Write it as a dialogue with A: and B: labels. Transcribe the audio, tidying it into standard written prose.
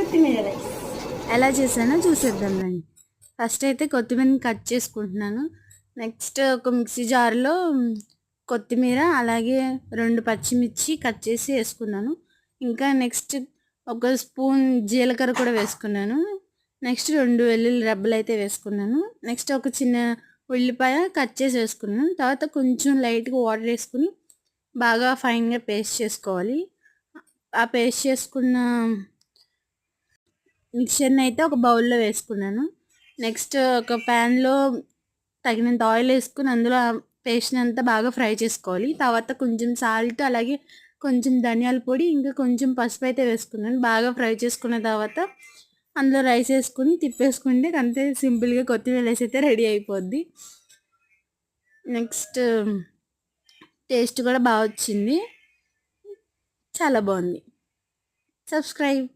A: కొత్తిమీర రైస్
B: ఎలా చేశానో చూసేద్దాం రండి. ఫస్ట్ అయితే కొత్తిమీరని కట్ చేసుకుంటున్నాను. నెక్స్ట్ ఒక మిక్సీ జార్లో కొత్తిమీర అలాగే 2 పచ్చిమిర్చి కట్ చేసి వేసుకున్నాను. ఇంకా నెక్స్ట్ ఒక స్పూన్ జీలకర్ర కూడా వేసుకున్నాను. నెక్స్ట్ 2 వెల్లుల్లి రెబ్బలు అయితే వేసుకున్నాను. నెక్స్ట్ ఒక చిన్న ఉల్లిపాయ కట్ చేసి వేసుకున్నాను. తర్వాత కొంచెం లైట్గా వాటర్ వేసుకుని బాగా ఫైన్గా పేస్ట్ చేసుకోవాలి. ఆ పేస్ట్ చేసుకున్న మిక్చర్ని అయితే ఒక బౌల్లో వేసుకున్నాను. నెక్స్ట్ ఒక ప్యాన్లో తగినంత ఆయిల్ వేసుకుని అందులో పేస్ట్ని అంతా బాగా ఫ్రై చేసుకోవాలి. తర్వాత కొంచెం సాల్ట్ అలాగే కొంచెం ధనియాల పొడి ఇంకా కొంచెం పసుపు అయితే వేసుకున్నాను. బాగా ఫ్రై చేసుకున్న తర్వాత అందులో రైస్ వేసుకుని తిప్పేసుకుంటే అంతే సింపుల్గా కొత్తిమీర రైస్ అయితే రెడీ అయిపోద్ది. నెక్స్ట్ టేస్ట్ కూడా బాగా వచ్చింది, చాలా బాగుంది. సబ్స్క్రైబ్.